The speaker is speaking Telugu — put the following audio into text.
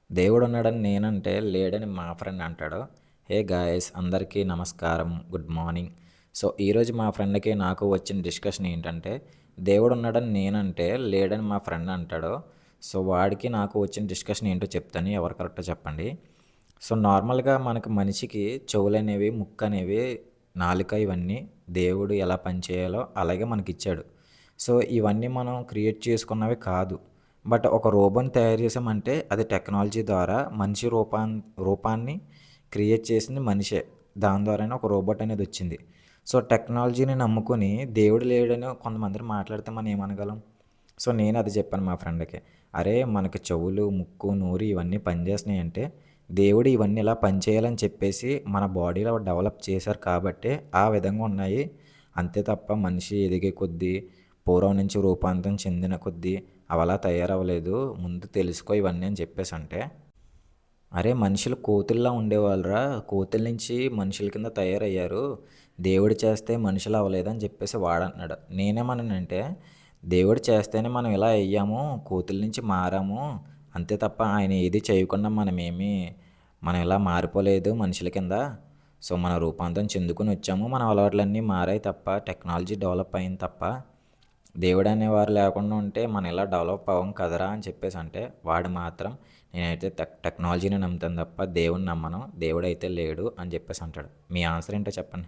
దేవుడున్నాడని నేనంటే, లేడని మా ఫ్రెండ్ అంటాడు. Hey guys! అందరికీ నమస్కారం. Good morning. సో, ఈరోజు మా ఫ్రెండ్‌కి, నాకు వచ్చిన డిస్కషన్ ఏంటంటే, దేవుడున్నాడని నేనంటే, లేడని మా ఫ్రెండ్ అంటాడు. సో, వాడికి నాకు వచ్చిన డిస్కషన్ ఏంటో చెప్తాను. ఎవరు కరెక్టో చెప్పండి. సో, నార్మల్‌గా మనకు మనిషికి చెవులనేవి, ముక్కనేవి, నాలుక ఇవన్నీ దేవుడు ఎలా పనిచేయాలో అలాగే మనకిచ్చాడు. సో, ఇవన్నీ మనం క్రియేట్ చేసుకున్నవి కాదు. బట్ ఒక రోబోని తయారు చేసామంటే అది టెక్నాలజీ ద్వారా మనిషి రూపాన్ని క్రియేట్ చేసింది మనిషే. దాని ద్వారానే ఒక రోబోట్ అనేది వచ్చింది. సో, టెక్నాలజీని నమ్ముకొని దేవుడు లేడని కొంతమందిని మాట్లాడితే మనం ఏమనగలం? సో, నేను అది చెప్పాను మా ఫ్రెండ్‌కి. అరే! మనకి చెవులు, ముక్కు, నోరు ఇవన్నీ పనిచేస్తున్నాయంటే దేవుడు ఇవన్నీ ఇలా పనిచేయాలని చెప్పేసి మన బాడీలో డెవలప్ చేశారు కాబట్టే ఆ విధంగా ఉన్నాయి. అంతే తప్ప మనిషి ఎదిగే కొద్దీ, పూర్వం నుంచి రూపాంతరం చెందిన కొద్దీ అవలా తయారవ్వలేదు. ముందు తెలుసుకో ఇవన్నీ అని చెప్పేసంటే, అరే! మనుషులు కోతుల్లా ఉండేవాళ్ళురా. కోతుల నుంచి మనుషుల కింద తయారయ్యారు. దేవుడు చేస్తే మనుషులు అవ్వలేదని చెప్పేసి వాడంటున్నాడు. నేనేమన్నానంటే, దేవుడు చేస్తేనే మనం ఇలా అయ్యాము. కోతుల నుంచి మారాము. అంతే తప్ప ఆయన ఏది చేయకుండా మనం ఇలా మారిపోలేదు మనుషుల కింద. సో, మన రూపాంతరం చెందుకొని వచ్చాము. మన అలవాట్లన్నీ మారాయి తప్ప, టెక్నాలజీ డెవలప్ అయింది తప్ప, దేవుడనేవారు లేకుండా ఉంటే మనం ఇలా డెవలప్ అవ్వం కదరా అని చెప్పేసంటే, వాడు మాత్రం నేనైతే టెక్నాలజీని నమ్ముతాను తప్ప దేవుడిని నమ్మను. దేవుడైతే లేడు అని చెప్పేసి అంటాడు. మీ ఆన్సర్ ఏంటో చెప్పండి?